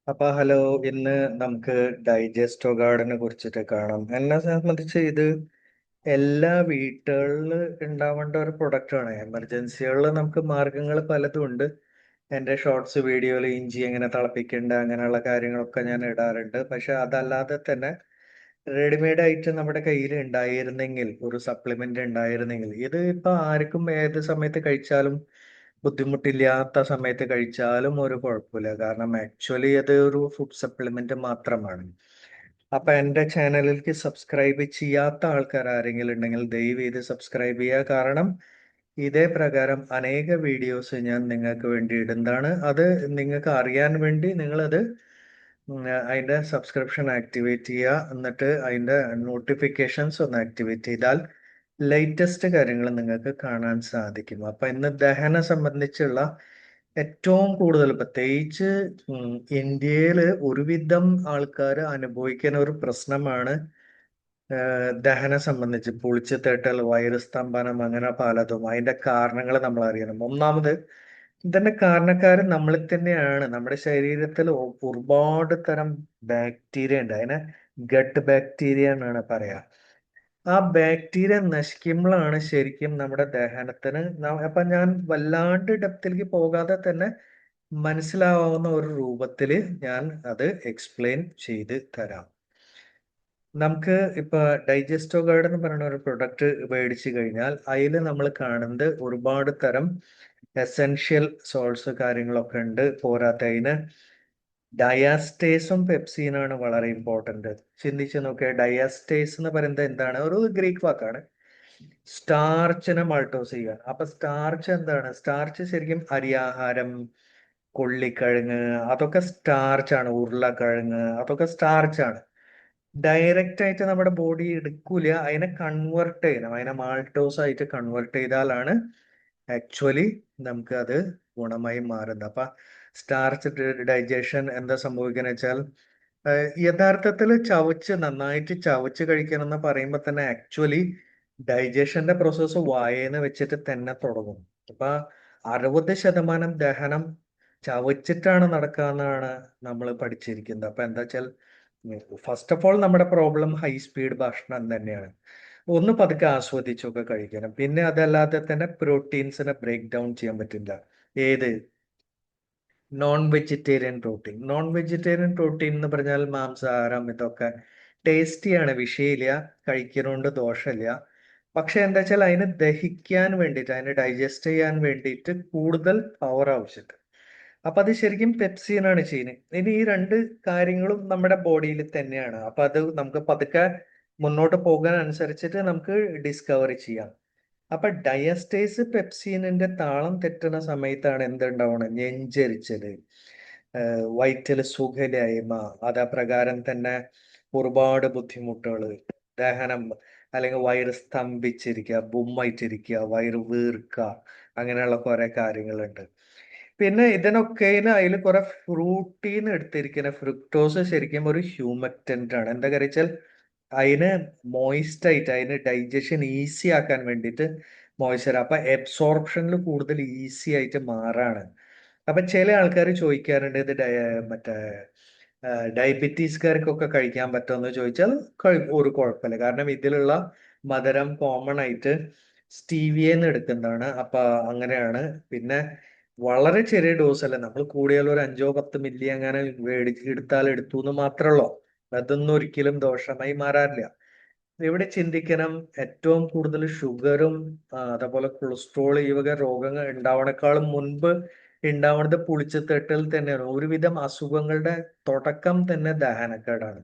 Hello. ഇന്ന് നമുക്ക് ഡൈജസ്റ്റോ ഗാർഡിനെ കുറിച്ചിട്ട് കാണാം. എന്നെ സംബന്ധിച്ച് ഇത് എല്ലാ വീട്ടുകളിൽ ഉണ്ടാവേണ്ട ഒരു പ്രൊഡക്റ്റാണ്. എമർജൻസികളിൽ നമുക്ക് മാർഗങ്ങൾ പലതും ഉണ്ട്. എൻ്റെ ഷോർട്സ് വീഡിയോയിൽ ഇഞ്ചി എങ്ങനെ തിളപ്പിക്കേണ്ട അങ്ങനെയുള്ള കാര്യങ്ങളൊക്കെ ഞാൻ ഇടാറുണ്ട്. പക്ഷെ അതല്ലാതെ തന്നെ റെഡിമെയ്ഡ് ആയിട്ട് നമ്മുടെ കയ്യിൽ ഉണ്ടായിരുന്നെങ്കിൽ, ഒരു സപ്ലിമെന്റ് ഉണ്ടായിരുന്നെങ്കിൽ, ഇത് ഇപ്പൊ ആർക്കും ഏത് സമയത്ത് കഴിച്ചാലും ബുദ്ധിമുട്ടില്ലാത്ത സമയത്ത് കഴിച്ചാലും ഒരു കുഴപ്പമില്ല. കാരണം ആക്ച്വലി അത് ഒരു ഫുഡ് സപ്ലിമെന്റ് മാത്രമാണ്. അപ്പൊ എൻ്റെ ചാനലിലേക്ക് സബ്സ്ക്രൈബ് ചെയ്യാത്ത ആൾക്കാർ ആരെങ്കിലും ഉണ്ടെങ്കിൽ ദയവ് ചെയ്ത് സബ്സ്ക്രൈബ് ചെയ്യുക. കാരണം ഇതേ പ്രകാരം അനേക വീഡിയോസ് ഞാൻ നിങ്ങൾക്ക് വേണ്ടി ഇടുന്നതാണ്. അത് നിങ്ങൾക്ക് അറിയാൻ വേണ്ടി നിങ്ങളത് അതിന്റെ സബ്സ്ക്രിപ്ഷൻ ആക്ടിവേറ്റ് ചെയ്യുക. എന്നിട്ട് അതിന്റെ നോട്ടിഫിക്കേഷൻസ് ഒന്ന് ആക്ടിവേറ്റ് ചെയ്താൽ ലേറ്റസ്റ്റ് കാര്യങ്ങൾ നിങ്ങൾക്ക് കാണാൻ സാധിക്കും. അപ്പൊ ഇന്ന് ദഹനം സംബന്ധിച്ചുള്ള ഏറ്റവും കൂടുതൽ പ്രത്യേകിച്ച് ഇന്ത്യയില് ഒരുവിധം ആൾക്കാർ അനുഭവിക്കുന്ന ഒരു പ്രശ്നമാണ് ദഹനം സംബന്ധിച്ച് പൊളിച്ചു തേട്ടൽ, വയറ് സ്തംഭനം, അങ്ങനെ പലതും. അതിന്റെ കാരണങ്ങൾ നമ്മൾ അറിയണം. ഒന്നാമത് ഇതിന്റെ കാരണക്കാരൻ നമ്മളിൽ തന്നെയാണ്. നമ്മുടെ ശരീരത്തിൽ ഒരുപാട് തരം ബാക്ടീരിയ ഉണ്ട്. അതിനെ ഗട്ട് ബാക്ടീരിയ എന്നാണ് പറയാ. ആ ബാക്ടീരിയ നശിക്കുമ്പോഴാണ് ശരിക്കും നമ്മുടെ ദഹനത്തിന് അപ്പൊ ഞാൻ വല്ലാണ്ട് ഡെപ്തിലേക്ക് പോകാതെ തന്നെ മനസ്സിലാവുന്ന ഒരു രൂപത്തില് ഞാൻ അത് എക്സ്പ്ലെയിൻ ചെയ്ത് തരാം. നമുക്ക് ഇപ്പൊ ഡൈജസ്റ്റോ ഗാർഡ് എന്ന് പറയുന്ന ഒരു പ്രൊഡക്റ്റ് മേടിച്ചു കഴിഞ്ഞാൽ അതിൽ നമ്മൾ കാണുന്നത് ഒരുപാട് തരം എസെൻഷ്യൽ സോൾട്സ് കാര്യങ്ങളൊക്കെ ഉണ്ട്. പോരാത്തതിന് ഡയാസ്റ്റേസും പെപ്സീനാണ് വളരെ ഇമ്പോർട്ടന്റ്. ചിന്തിച്ചു നോക്കിയ ഡയാസ്റ്റേസ് എന്ന് പറയുന്നത് എന്താണ്? ഒരു ഗ്രീക്ക് വാക്കാണ്. സ്റ്റാർച്ചിനെ മൾട്ടോസ് ചെയ്യുക. അപ്പൊ സ്റ്റാർച്ച് എന്താണ്? സ്റ്റാർച്ച് ശരിക്കും അരിയാഹാരം, കൊള്ളിക്കിഴങ്ങ്, അതൊക്കെ സ്റ്റാർച്ച് ആണ്. ഉരുളക്കിഴങ്ങ്, അതൊക്കെ സ്റ്റാർച്ച് ആണ്. ഡയറക്റ്റ് ആയിട്ട് നമ്മുടെ ബോഡി എടുക്കൂല. അതിനെ കൺവേർട്ട് ചെയ്യണം. അതിനെ മാൾട്ടോസ് ആയിട്ട് കൺവേർട്ട് ചെയ്താലാണ് ആക്ച്വലി നമുക്ക് അത് ഗുണമായി മാറുന്നത്. അപ്പൊ സ്റ്റാർച്ച് ഡൈജഷൻ എന്താ സംഭവിക്കുക വെച്ചാൽ യഥാർത്ഥത്തിൽ നന്നായിട്ട് ചവച്ച് കഴിക്കണം എന്ന് പറയുമ്പോൾ തന്നെ ആക്ച്വലി ഡൈജഷന്റെ പ്രോസസ്സ് വായേന്ന് വെച്ചിട്ട് തന്നെ തുടങ്ങും. അപ്പൊ 60% ദഹനം ചവച്ചിട്ടാണ് നടക്കാന്നാണ് നമ്മൾ പഠിച്ചിരിക്കുന്നത്. അപ്പൊ എന്താ വെച്ചാൽ ഫസ്റ്റ് ഓഫ് ഓൾ നമ്മുടെ പ്രോബ്ലം ഹൈ സ്പീഡ് ഭക്ഷണം തന്നെയാണ്. ഒന്ന് പതുക്കെ ആസ്വദിച്ചൊക്കെ കഴിക്കണം. പിന്നെ അതല്ലാതെ തന്നെ പ്രോട്ടീൻസിനെ ബ്രേക്ക് ഡൗൺ ചെയ്യാൻ പറ്റില്ല. ഏത്? നോൺ വെജിറ്റേറിയൻ പ്രോട്ടീൻ എന്ന് പറഞ്ഞാൽ മാംസാഹാരം, ഇതൊക്കെ ടേസ്റ്റിയാണ്, വിഷയമില്ല, കഴിക്കുന്നതുകൊണ്ട് ദോഷമില്ല. പക്ഷെ എന്താ വെച്ചാൽ അതിന് ദഹിക്കാൻ വേണ്ടിയിട്ട്, അതിന് ഡൈജസ്റ്റ് ചെയ്യാൻ വേണ്ടിയിട്ട് കൂടുതൽ പവർ ആവശ്യമുണ്ട്. അപ്പൊ അത് ശരിക്കും പെപ്സിനാണ് ചെയ്യുന്നത്. ഇനി ഈ രണ്ട് കാര്യങ്ങളും നമ്മുടെ ബോഡിയിൽ തന്നെയാണ്. അപ്പൊ അത് നമുക്ക് പതുക്കെ മുന്നോട്ട് പോകാൻ അനുസരിച്ചിട്ട് നമുക്ക് ഡിസ്കവറി ചെയ്യാം. അപ്പൊ ഡയസ്റ്റേസ് പെപ്സീനിന്റെ താളം തെറ്റുന്ന സമയത്താണ് എന്തുണ്ടാവണം? നെഞ്ചരിച്ചല്, വയറ്റില് സുഖമില്ലായ്മ, അതപ്രകാരം തന്നെ ഒരുപാട് ബുദ്ധിമുട്ടുകൾ, ദഹനം, അല്ലെങ്കിൽ വയറ് സ്തംഭിച്ചിരിക്കുക, ബുമ്മായിട്ടിരിക്കുക, വയറ് വീർക്കുക, അങ്ങനെയുള്ള കുറെ കാര്യങ്ങളുണ്ട്. പിന്നെ ഇതിനൊക്കെ അതിൽ കുറെ ഫ്രൂട്ടീൻ എടുത്തിരിക്കുന്ന ഫ്രുക്ടോസ് ശരിക്കും ഒരു ഹ്യൂമക്റ്റന്റ് ആണ്. എന്താ വെച്ചാൽ അതിന് മോയിസ്റ്റ് ആയിട്ട് അതിന് ഡൈജഷൻ ഈസി ആക്കാൻ വേണ്ടിയിട്ട് മോയ്സ്ചർ, അപ്പൊ എബ്സോർപ്ഷനിൽ കൂടുതൽ ഈസി ആയിട്ട് മാറാണ്. അപ്പൊ ചില ആൾക്കാർ ചോദിക്കാറുണ്ട് ഇത് മറ്റേ ഡയബറ്റീസുകാർക്കൊക്കെ കഴിക്കാൻ പറ്റുമെന്ന് ചോദിച്ചാൽ ഒരു കുഴപ്പമില്ല. കാരണം ഇതിലുള്ള മധുരം കോമൺ ആയിട്ട് സ്റ്റീവിയെന്ന് എടുക്കുന്നതാണ്. അപ്പൊ അങ്ങനെയാണ്. പിന്നെ വളരെ ചെറിയ ഡോസ് അല്ല, നമ്മൾ കൂടിയാൽ ഒരു 5-10 മില്ലി അങ്ങനെ എടുത്താൽ എടുത്തു എന്ന് മാത്രമല്ലോ. അതൊന്നും ഒരിക്കലും ദോഷമായി മാറാറില്ല. ഇവിടെ ചിന്തിക്കണം, ഏറ്റവും കൂടുതൽ ഷുഗറും അതേപോലെ കൊളസ്ട്രോൾ ഈ വക രോഗങ്ങൾ ഉണ്ടാവണേക്കാളും മുൻപ് ഉണ്ടാവുന്നത് പുളിച്ചുതട്ടൽ തന്നെയാണ്. ഒരുവിധം അസുഖങ്ങളുടെ തുടക്കം തന്നെ ദഹനക്കേടാണ്.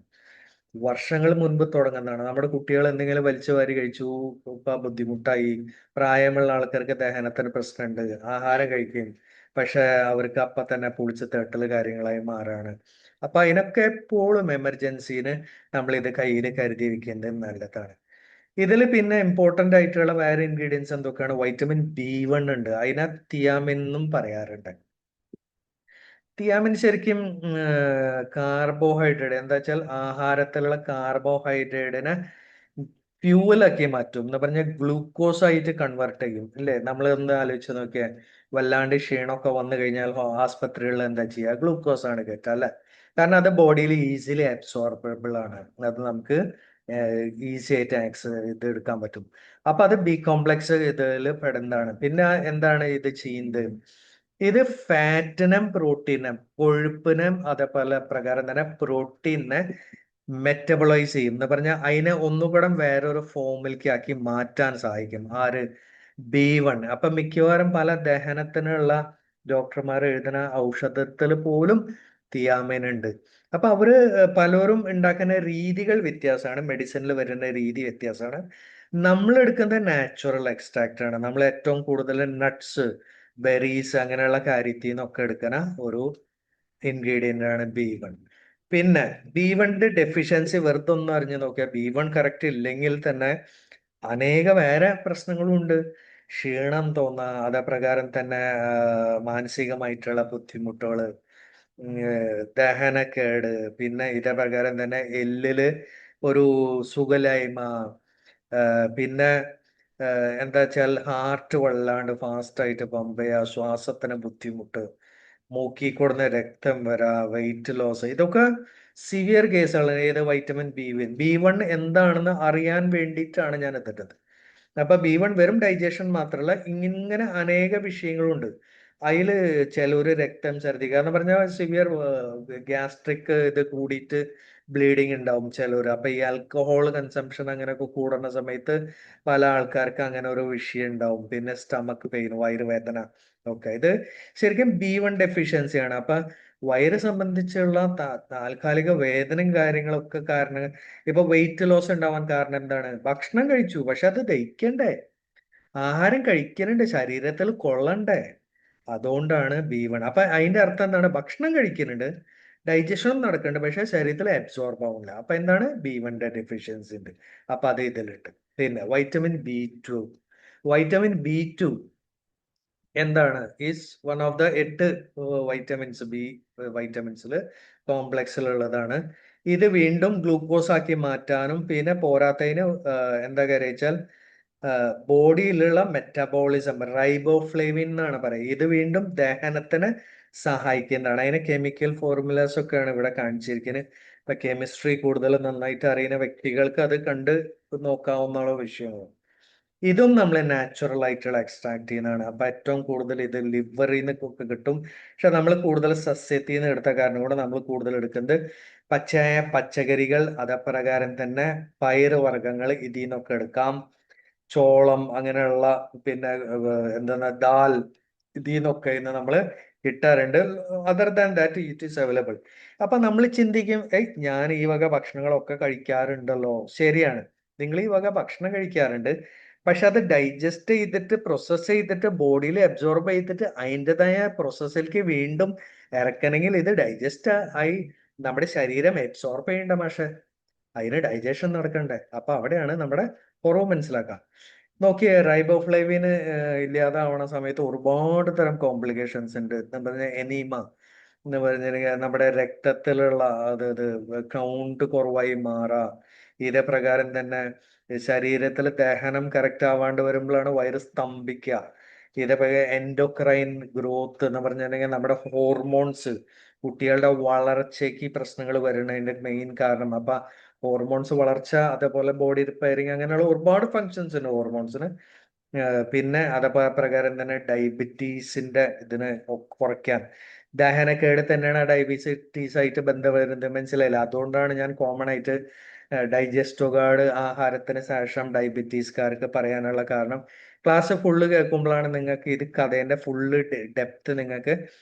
വർഷങ്ങൾ മുൻപ് തുടങ്ങുന്നതാണ്. നമ്മുടെ കുട്ടികൾ എന്തെങ്കിലും വലിച്ചു വാരി കഴിച്ചു, ഇപ്പൊ ബുദ്ധിമുട്ടായി. പ്രായമുള്ള ആൾക്കാർക്ക് ദഹനത്തിന് പ്രശ്നമുണ്ട്, ആഹാരം കഴിക്കും, പക്ഷെ അവർക്ക് അപ്പൊ തന്നെ പുളിച്ചു തേട്ടൽ കാര്യങ്ങളായി മാറാണ്. അപ്പൊ അതിനൊക്കെ എപ്പോഴും എമർജൻസിന് നമ്മൾ ഇത് കയ്യിൽ കരുതി വെക്കുന്നത് നല്ലതാണ്. ഇതിൽ പിന്നെ ഇമ്പോർട്ടന്റ് ആയിട്ടുള്ള വേറെ ഇൻഗ്രീഡിയൻസ് എന്തൊക്കെയാണ്? വൈറ്റമിൻ B1 ഉണ്ട്. അതിനെ തിയാമിൻ എന്നും പറയാറുണ്ട്. തിയാമിൻ ശരിക്കും കാർബോഹൈഡ്രേറ്റ്, എന്താ വെച്ചാൽ ആഹാരത്തിലുള്ള കാർബോഹൈഡ്രേറ്റിനെ ഫ്യൂവലാക്കി മാറ്റും എന്ന് പറഞ്ഞാൽ ഗ്ലൂക്കോസ് ആയിട്ട് കൺവേർട്ട് ചെയ്യും. അല്ലേ? നമ്മൾ ഒന്ന് ആലോചിച്ച് നോക്കിയാൽ വല്ലാണ്ട് ക്ഷീണമൊക്കെ വന്നു കഴിഞ്ഞാൽ ആസ്പത്രികളിൽ എന്താ ചെയ്യുക, ഗ്ലൂക്കോസ് ആണ് കയറ്റുക അല്ലെ. കാരണം അത് ബോഡിയിൽ ഈസിലി അബ്സോർബിൾ ആണ്, അത് നമുക്ക് ഈസി ആയിട്ട് ഇത് എടുക്കാൻ പറ്റും. അപ്പൊ അത് ബി കോംപ്ലക്സ് ഇതിൽ പെടുന്നതാണ്. പിന്നെ എന്താണ് ഇത് ചെയ്യുന്നത്, ഇത് ഫാറ്റിനും പ്രോട്ടീനും കൊഴുപ്പിനും അതേപോലെ പ്രകാരം തന്നെ പ്രോട്ടീനെ മെറ്റബോളൈസ് ചെയ്യും എന്ന് പറഞ്ഞാൽ അതിനെ ഒന്നുകൂടെ വേറൊരു ഫോമിലേക്ക് ആക്കി മാറ്റാൻ സഹായിക്കും. ആര്? B1. അപ്പൊ മിക്കവാറും പല ദഹനത്തിനുള്ള ഡോക്ടർമാർ എഴുതുന്ന ഔഷധത്തിൽ പോലും തിയാമിൻ ഉണ്ട്. അപ്പൊ അവര് പലരും ഉണ്ടാക്കുന്ന രീതികൾ വ്യത്യാസമാണ്, മെഡിസിനിൽ വരുന്ന രീതി വ്യത്യാസമാണ്. നമ്മൾ എടുക്കുന്ന നാച്ചുറൽ എക്സ്ട്രാക്റ്റ് ആണ്. നമ്മൾ ഏറ്റവും കൂടുതൽ നട്ട്സ്, ബെറീസ് അങ്ങനെയുള്ള കാര്യത്തിൽ നിന്നൊക്കെ എടുക്കുന്ന ഒരു ഇൻഗ്രീഡിയന്റ് ആണ് B1. പിന്നെ B1ന്റെ ഡെഫിഷ്യൻസി വെറുതെ ഒന്ന് അറിഞ്ഞു നോക്കിയാൽ, B1 കറക്റ്റ് ഇല്ലെങ്കിൽ തന്നെ അനേക വേറെ പ്രശ്നങ്ങളും ഉണ്ട്. ക്ഷീണം തോന്നുക, അതേപ്രകാരം തന്നെ മാനസികമായിട്ടുള്ള ബുദ്ധിമുട്ടുകള്, ദഹനക്കേട്, പിന്നെ ഇതേ പ്രകാരം തന്നെ എല്ലില് ഒരു സുഖലായ്മ, പിന്നെ എന്താ വെച്ചാൽ ഹാർട്ട് വല്ലാണ്ട് ഫാസ്റ്റ് ആയിട്ട് പമ്പ് ചെയ്യുക, ശ്വാസത്തിന് ബുദ്ധിമുട്ട്, മൂക്കിൽ കൂടുന്ന രക്തം വരാ, വെയിറ്റ് ലോസ്, ഇതൊക്കെ സിവിയർ കേസുകൾ. ഏത്? വൈറ്റമിൻ B1 എന്താണെന്ന് അറിയാൻ വേണ്ടിയിട്ടാണ് ഞാൻ എത്തിട്ടത്. അപ്പൊ B1 വെറും ഡൈജഷൻ മാത്രമല്ല, ഇങ്ങനെ അനേക വിഷയങ്ങളുണ്ട്. അതില് ചിലര് രക്തം ഛർദ്ദിക്കുക എന്ന് പറഞ്ഞാൽ സിവിയർ ഗ്യാസ്ട്രിക് ഇത് കൂടിയിട്ട് ബ്ലീഡിങ് ഉണ്ടാവും ചിലര്. അപ്പൊ ഈ ആൽക്കഹോൾ കൺസംഷൻ അങ്ങനെയൊക്കെ കൂടുന്ന സമയത്ത് പല ആൾക്കാർക്ക് അങ്ങനെ ഒരു വിഷയം ഉണ്ടാവും. പിന്നെ സ്റ്റമക്ക് പെയിൻ, വയറുവേദന ഒക്കെ, ഇത് ശരിക്കും B1 ഡെഫിഷ്യൻസിയാണ്. അപ്പൊ വയറ് സംബന്ധിച്ചുള്ള താൽക്കാലിക വേദനയും കാര്യങ്ങളൊക്കെ കാരണം, ഇപ്പൊ വെയിറ്റ് ലോസ് ഉണ്ടാവാൻ കാരണം എന്താണ്? ഭക്ഷണം കഴിച്ചു, പക്ഷെ അത് ദഹിക്കണ്ടേ, ആഹാരം കഴിക്കുന്നുണ്ട്, ശരീരത്തിൽ കൊള്ളണ്ടേ, അതുകൊണ്ടാണ് B1. അപ്പൊ അതിന്റെ അർത്ഥം എന്താണ്? ഭക്ഷണം കഴിക്കുന്നുണ്ട്, ഡൈജഷനും നടക്കുന്നുണ്ട്, പക്ഷെ ശരീരത്തിൽ അബ്സോർബ് ആവുന്നില്ല. അപ്പൊ എന്താണ്? B1ന്റെ ഡെഫിഷ്യൻസി ഉണ്ട്. അപ്പൊ അത് ഇതിലുണ്ട്. പിന്നെ വൈറ്റമിൻ B2. വൈറ്റമിൻ B2 എന്താണ്? Is one of the 8 vitamins, വൈറ്റമിൻസിൽ കോംപ്ലക്സിലുള്ളതാണ്. ഇത് വീണ്ടും ഗ്ലൂക്കോസ് ആക്കി മാറ്റാനും, പിന്നെ പോരാത്തതിന് എന്താ കാര്യം വെച്ചാൽ ബോഡിയിലുള്ള മെറ്റബോളിസം, റൈബോഫ്ലേവിൻ എന്നാണ് പറയുക. ഇത് വീണ്ടും ദഹനത്തിന് സഹായിക്കുന്നതാണ്. അതിന് കെമിക്കൽ ഫോർമുലാസ് ഒക്കെയാണ് ഇവിടെ കാണിച്ചിരിക്കുന്നത്. ഇപ്പൊ കെമിസ്ട്രി കൂടുതൽ നന്നായിട്ട് അറിയുന്ന വ്യക്തികൾക്ക് അത് കണ്ട് നോക്കാവുന്ന വിഷയമാണ്. ഇതും നമ്മൾ നാച്ചുറൽ ആയിട്ടുള്ള എക്സ്ട്രാക്ട് ചെയ്യുന്നതാണ്. അപ്പൊ ഏറ്റവും കൂടുതൽ ഇത് ലിവറിൽ നിന്ന് ഒക്കെ കിട്ടും. പക്ഷെ നമ്മൾ കൂടുതൽ സസ്യത്തിൽ നിന്ന് എടുത്ത കാരണം കൂടെ നമ്മൾ കൂടുതൽ എടുക്കുന്നത് പച്ചയായ പച്ചക്കറികൾ, അതപ്രകാരം തന്നെ പയറ് വർഗ്ഗങ്ങൾ ഇതിൽ നിന്നൊക്കെ എടുക്കാം. ചോളം അങ്ങനെയുള്ള, പിന്നെ എന്താണ് ദാൽ, ഇതിൽ നിന്നൊക്കെ ഇന്ന് നമ്മൾ കിട്ടാറുണ്ട്. Other than that it is available. അപ്പൊ നമ്മൾ ചിന്തിക്കും, ഞാൻ ഈ വക ഭക്ഷണങ്ങളൊക്കെ കഴിക്കാറുണ്ടല്ലോ. ശരിയാണ്, നിങ്ങൾ ഈ വക ഭക്ഷണം കഴിക്കാറുണ്ട്, പക്ഷെ അത് ഡൈജസ്റ്റ് ചെയ്തിട്ട് പ്രോസസ് ചെയ്തിട്ട് ബോഡിയിൽ അബ്സോർബ് ചെയ്തിട്ട് അതിൻ്റെതായ പ്രോസസ്സിലേക്ക് വീണ്ടും ഇറക്കണമെങ്കിൽ ഇത് ഡൈജസ്റ്റ് ആയി നമ്മുടെ ശരീരം അബ്സോർബ് ചെയ്യേണ്ട. പക്ഷെ അതിന് ഡൈജഷൻ നടക്കണ്ടേ. അപ്പൊ അവിടെയാണ് നമ്മുടെ കുറവ് മനസ്സിലാക്കുക. നോക്കിയേ, റൈബോഫ്ലേവിന് ഇല്ലാതാവണ സമയത്ത് ഒരുപാട് തരം കോംപ്ലിക്കേഷൻസ് ഉണ്ട്. എന്ന് പറഞ്ഞാൽ എനീമ എന്ന് പറഞ്ഞിട്ടുണ്ടെങ്കിൽ നമ്മുടെ രക്തത്തിലുള്ള അതായത് കൗണ്ട് കുറവായി മാറാ. ഇതേ പ്രകാരം തന്നെ ശരീരത്തിൽ ദഹനം കറക്റ്റ് ആവാണ്ട് വരുമ്പോഴാണ് വയറ് സ്തംഭിക്കുക. ഇതേപോലെ എൻഡോക്രൈൻ ഗ്രോത്ത് എന്ന് പറഞ്ഞിട്ടുണ്ടെങ്കിൽ നമ്മുടെ ഹോർമോൺസ്, കുട്ടികളുടെ വളർച്ചയ്ക്ക് പ്രശ്നങ്ങൾ വരുന്നതിന്റെ മെയിൻ കാരണം. അപ്പൊ ഹോർമോൺസ് വളർച്ച, അതേപോലെ ബോഡി റിപ്പയറിങ്, അങ്ങനെയുള്ള ഒരുപാട് ഫങ്ഷൻസ് ഉണ്ട് ഹോർമോൺസിന്. പിന്നെ അതേപോലെ പ്രകാരം തന്നെ ഡയബറ്റീസിന്റെ ഇതിനെ കുറയ്ക്കാൻ, ദഹനക്കേട് തന്നെയാണ് ഡയബറ്റീസ് ആയിട്ട് ബന്ധം വരുന്നത്. മനസ്സിലായില്ല? അതുകൊണ്ടാണ് ഞാൻ കോമൺ ആയിട്ട് ഡൈജസ്റ്റോഗാർഡ് ആഹാരത്തിന് ശേഷം ഡയബറ്റീസുകാർക്ക് പറയാനുള്ള കാരണം. ക്ലാസ് ഫുള്ള് കേൾക്കുമ്പോഴാണ് നിങ്ങൾക്ക് ഇത് കഥേന്റെ ഫുള്ള് ഡെപ്ത് നിങ്ങൾക്ക്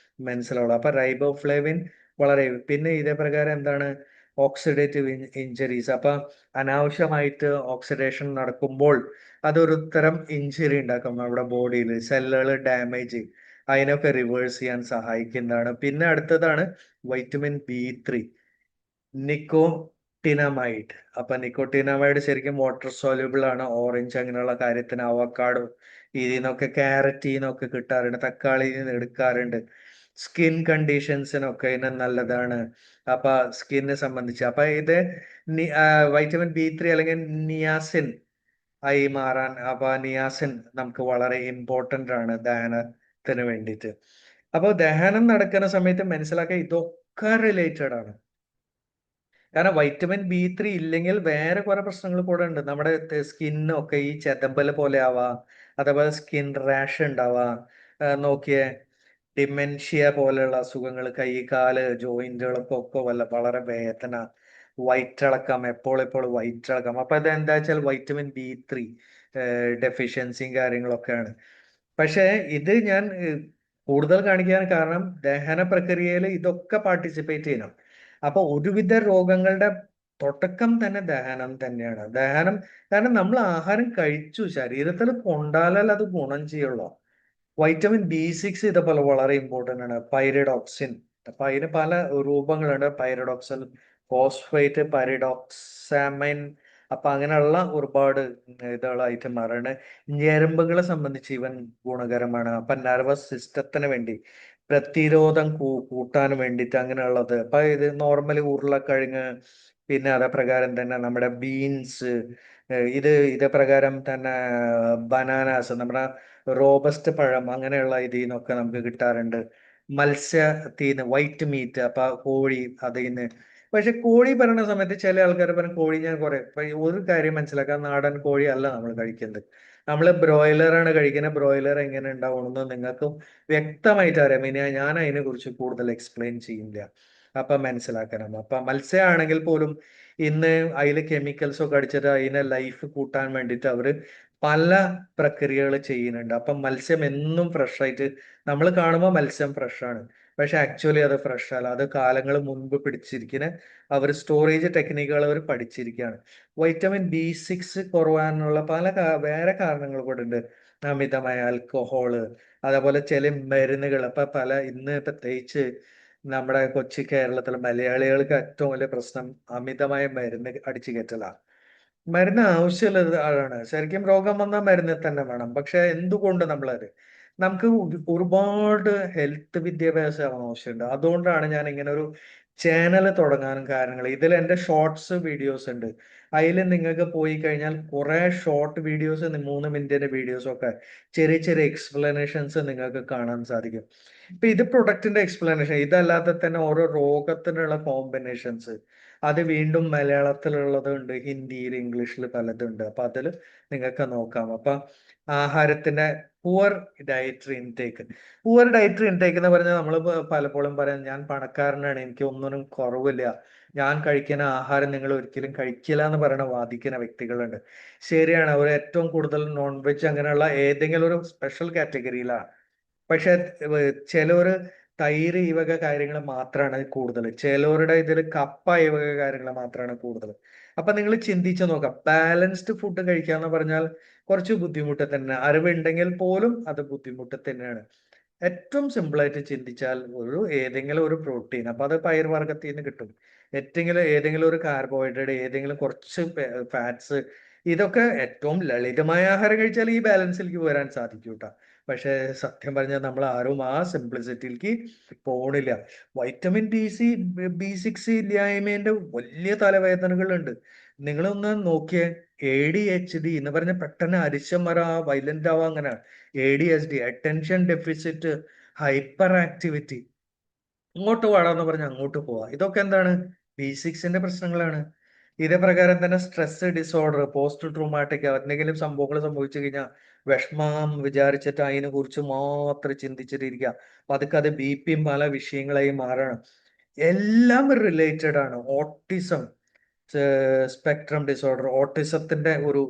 മനസ്സിലാവുള്ളൂ. അപ്പൊ റൈബോഫ്ലേവിൻ വളരെ, പിന്നെ ഇതേ പ്രകാരം എന്താണ്? Oxidative injuries. അപ്പൊ അനാവശ്യമായിട്ട് ഓക്സിഡേഷൻ നടക്കുമ്പോൾ അതൊരു തരം ഇഞ്ചുറി ഉണ്ടാക്കും നമ്മുടെ ബോഡിയിൽ, സെല്ലുകൾ ഡാമേജ്, അതിനൊക്കെ റിവേഴ്സ് ചെയ്യാൻ സഹായിക്കുന്നതാണ്. പിന്നെ അടുത്തതാണ് വൈറ്റമിൻ B3, നിക്കോട്ടിനമൈഡ്. അപ്പൊ നിക്കോട്ടിനമൈഡ് ശരിക്കും വാട്ടർ സോല്യൂബിൾ ആണ്. ഓറഞ്ച് അങ്ങനെയുള്ള കാര്യത്തിന്, അവക്കാഡോ ഇതിൽ നിന്നൊക്കെ, ക്യാരറ്റിൽ നിന്നൊക്കെ കിട്ടാറുണ്ട്, തക്കാളിയിൽ നിന്ന് എടുക്കാറുണ്ട്. സ്കിൻ കണ്ടീഷൻസിനൊക്കെ ഇതിന് നല്ലതാണ്. അപ്പൊ സ്കിന്നെ സംബന്ധിച്ച് അപ്പൊ ഇത് വൈറ്റമിൻ B3 അല്ലെങ്കിൽ നിയാസിൻ ആയി മാറാൻ. അപ്പൊ നിയാസിൻ നമുക്ക് വളരെ ഇമ്പോർട്ടന്റ് ആണ് ദഹനത്തിന് ത്തിന് വേണ്ടിയിട്ട്. അപ്പോൾ ദഹനം നടക്കുന്ന സമയത്ത് മനസ്സിലാക്കുക ഇതൊക്കെ റിലേറ്റഡ് ആണ്. കാരണം വൈറ്റമിൻ B3 ഇല്ലെങ്കിൽ വേറെ കുറെ പ്രശ്നങ്ങൾ കൂടെ ഉണ്ട്. നമ്മുടെ സ്കിന്നൊക്കെ ഈ ചെതമ്പല് പോലെ ആവാം, അതേപോലെ സ്കിൻ റാഷ് ഉണ്ടാവാം. നോക്കിയേ, ഡിമെൻഷ്യ പോലെയുള്ള അസുഖങ്ങൾ, കൈ കാല് ജോയിന്റുകളൊക്കെ ഒക്കെ വളരെ വേദന, വയറ്റിളക്കം, എപ്പോൾ വയറ്റിളക്കം. അപ്പൊ അതെന്താ വെച്ചാൽ വൈറ്റമിൻ B3 ഡെഫിഷ്യൻസിയും കാര്യങ്ങളൊക്കെയാണ്. പക്ഷേ ഇത് ഞാൻ കൂടുതൽ കാണിക്കാൻ കാരണം ദഹന പ്രക്രിയയിൽ ഇതൊക്കെ പാർട്ടിസിപ്പേറ്റ് ചെയ്യണം. അപ്പൊ ഒരുവിധ രോഗങ്ങളുടെ തുടക്കം തന്നെ ദഹനം തന്നെയാണ്. ദഹനം, കാരണം നമ്മൾ ആഹാരം കഴിച്ചു, ശരീരത്തിൽ കൊണ്ടാലല്ല അത് ഗുണം ചെയ്യുള്ളൂ. വൈറ്റമിൻ B6 ഇതേപോലെ വളരെ ഇമ്പോർട്ടന്റ് ആണ്. പൈറിഡോക്സിൻ, അപ്പൊ അതിന് പല രൂപങ്ങളുണ്ട്. പൈറിഡോക്സൽ ഫോസ്ഫേറ്റ്, പൈറിഡോക്സാമൈൻ, അപ്പൊ അങ്ങനെയുള്ള ഒരുപാട് ഇതുകളായിട്ട് മാറാണ്. ഞരമ്പുകളെ സംബന്ധിച്ച് ഇവൻ ഗുണകരമാണ്. അപ്പൊ നെർവസ് സിസ്റ്റത്തിന് വേണ്ടി, പ്രതിരോധം കൂട്ടാൻ വേണ്ടിയിട്ട് അങ്ങനെയുള്ളത്. അപ്പൊ ഇത് നോർമലി ഉരുളക്കിഴങ്ങ്, പിന്നെ അതേപ്രകാരം തന്നെ നമ്മുടെ ബീൻസ്, ഇതേ പ്രകാരം തന്നെ ബനാനാസ്, നമ്മുടെ റോബസ്റ്റ് പഴം, അങ്ങനെയുള്ള ഇതിൽ നിന്നൊക്കെ നമുക്ക് കിട്ടാറുണ്ട്. മത്സ്യത്തീന്ന് വൈറ്റ് മീറ്റ്, അപ്പൊ കോഴി അതിന്ന്. പക്ഷെ കോഴി പറയുന്ന സമയത്ത് ചില ആൾക്കാർ പറയും കോഴി ഞാൻ കുറെ, ഒരു കാര്യം മനസ്സിലാക്കാം, നാടൻ കോഴി അല്ല നമ്മൾ കഴിക്കുന്നത്. നമ്മൾ ബ്രോയിലറാണ് കഴിക്കുന്നത്. ബ്രോയിലർ എങ്ങനെ ഉണ്ടാവുമെന്ന് നിങ്ങൾക്ക് വ്യക്തമായിട്ട് അറിയാം. ഇനി ഞാൻ അതിനെ കുറിച്ച് കൂടുതൽ എക്സ്പ്ലെയിൻ ചെയ്യില്ല. അപ്പൊ മനസ്സിലാക്കണം. അപ്പൊ മത്സ്യമാണെങ്കിൽ പോലും ഇന്ന് അതിൽ കെമിക്കൽസ് ഒക്കെ അടിച്ചിട്ട് അതിനെ ലൈഫ് കൂട്ടാൻ വേണ്ടിയിട്ട് അവര് പല പ്രക്രിയകൾ ചെയ്യുന്നുണ്ട്. അപ്പം മത്സ്യം എന്നും ഫ്രഷ് ആയിട്ട് നമ്മൾ കാണുമ്പോൾ മത്സ്യം ഫ്രഷ് ആണ്, പക്ഷെ ആക്ച്വലി അത് ഫ്രഷ് അല്ല. അത് കാലങ്ങൾ മുൻപ് പിടിച്ചിരിക്കുന്ന അവർ സ്റ്റോറേജ് ടെക്നിക്കുകൾ അവർ പഠിച്ചിരിക്കുകയാണ്. വൈറ്റമിൻ B6 കുറവാനുള്ള പല വേറെ കാരണങ്ങൾ കൂടെ ഉണ്ട്. അമിതമായ ആൽക്കഹോള്, അതേപോലെ ചില മരുന്നുകൾ. അപ്പൊ ഇന്ന് പ്രത്യേകിച്ച് നമ്മുടെ കൊച്ചി കേരളത്തിലെ മലയാളികൾക്ക് ഏറ്റവും വലിയ പ്രശ്നം അമിതമായ മരുന്ന് അടിച്ചു കയറ്റലാണ്. മരുന്ന് ആവശ്യമുള്ളത് ആണ്. ശരിക്കും രോഗം വന്നാൽ മരുന്ന് തന്നെ വേണം. പക്ഷെ എന്തുകൊണ്ട് നമുക്ക് ഒരുപാട് ഹെൽത്ത് വിദ്യാഭ്യാസം ആവശ്യമുണ്ട്. അതുകൊണ്ടാണ് ഞാൻ ഇങ്ങനെ ഒരു ചാനൽ തുടങ്ങാനും കാരണങ്ങൾ. ഇതിൽ എൻ്റെ ഷോർട്സ് വീഡിയോസ് ഉണ്ട്. അതിൽ നിങ്ങൾക്ക് പോയി കഴിഞ്ഞാൽ കുറെ ഷോർട്ട് വീഡിയോസ്, 3 മിനിറ്റിന്റെ വീഡിയോസ് ഒക്കെ, ചെറിയ ചെറിയ എക്സ്പ്ലനേഷൻസ് നിങ്ങൾക്ക് കാണാൻ സാധിക്കും. ഇപ്പൊ ഇത് പ്രൊഡക്റ്റിന്റെ എക്സ്പ്ലനേഷൻ, ഇതല്ലാതെ തന്നെ ഓരോ രോഗത്തിനുള്ള കോമ്പിനേഷൻസ്, അത് വീണ്ടും മലയാളത്തിലുള്ളതുണ്ട്, ഹിന്ദിയിൽ, ഇംഗ്ലീഷിൽ പലതുണ്ട്. അപ്പൊ അതിൽ നിങ്ങൾക്ക് നോക്കാം. അപ്പൊ ആഹാരത്തിന്റെ poor dietary intake. Poor dietary intake എന്ന് പറഞ്ഞാൽ നമ്മൾ പലപ്പോഴും പറയാം, ഞാൻ പണക്കാരനാണ്, എനിക്ക് ഒന്നിനും കുറവില്ല, ഞാൻ കഴിക്കുന്ന ആഹാരം നിങ്ങൾ ഒരിക്കലും കഴിക്കില്ല എന്ന് പറയുന്ന വാദിക്കുന്ന വ്യക്തികളുണ്ട്. ശരിയാണ്, അവർ ഏറ്റവും കൂടുതൽ നോൺ വെജ് അങ്ങനെയുള്ള ഏതെങ്കിലും ഒരു സ്പെഷ്യൽ കാറ്റഗറിയിലാണ്. പക്ഷെ ചിലവര് തൈര് ഈ വക കാര്യങ്ങൾ മാത്രമാണ് കൂടുതൽ. ചിലവരുടെ ഇതിൽ കപ്പ ഈ വക കാര്യങ്ങൾ മാത്രമാണ് കൂടുതൽ. അപ്പൊ നിങ്ങൾ ചിന്തിച്ചു നോക്കാം, ബാലൻസ്ഡ് ഫുഡ് കഴിക്കാന്ന് പറഞ്ഞാൽ കുറച്ച് ബുദ്ധിമുട്ട് തന്നെ. അറിവുണ്ടെങ്കിൽ പോലും അത് ബുദ്ധിമുട്ട് തന്നെയാണ്. ഏറ്റവും സിമ്പിൾ ആയിട്ട് ചിന്തിച്ചാൽ ഏതെങ്കിലും ഒരു പ്രോട്ടീൻ, അപ്പൊ അത് പയർവർഗ്ഗത്തിൽ നിന്ന് കിട്ടും. ഏതെങ്കിലും ഒരു കാർബോഹൈഡ്രേറ്റ്, ഏതെങ്കിലും കുറച്ച് ഫാറ്റ്സ്, ഇതൊക്കെ ഏറ്റവും ലളിതമായ ആഹാരം കഴിച്ചാൽ ഈ ബാലൻസിലേക്ക് വരാൻ സാധിക്കും കേട്ടോ. പക്ഷെ സത്യം പറഞ്ഞാൽ നമ്മൾ ആരും ആ സിംപ്ലിസിറ്റിയിലേക്ക് പോണില്ല. വൈറ്റമിൻ B6 ഇല്ലായ്മേന്റെ വലിയ തലവേദനകളുണ്ട്. നിങ്ങളൊന്ന് നോക്കിയേ, ADHD എന്ന് പറഞ്ഞ പെട്ടെന്ന് അരിശം വരാ, വൈലന്റ് ആവാ, അങ്ങനെ. ADHD, attention deficit hyper activity, ഇങ്ങോട്ട് വാടാന്ന് പറഞ്ഞ് അങ്ങോട്ട് പോവാ. ഇതൊക്കെ എന്താണ്? B6ന്റെ പ്രശ്നങ്ങളാണ്. ഇതേ പ്രകാരം തന്നെ സ്ട്രെസ് ഡിസോർഡർ, പോസ്റ്റ് ട്രോമാറ്റിക്, എന്തെങ്കിലും സംഭവങ്ങൾ സംഭവിച്ചു കഴിഞ്ഞാൽ വിഷമം വിചാരിച്ചിട്ട് അതിനെ കുറിച്ച് മാത്രം ചിന്തിച്ചിട്ടിരിക്കുക. പതുക്കെ അത് BP പല വിഷയങ്ങളായി മാറണം. എല്ലാം റിലേറ്റഡ് ആണ്. ഓട്ടിസം സ്പെക്ട്രം ഡിസോർഡർ, ഓട്ടിസത്തിന്റെ ഒരു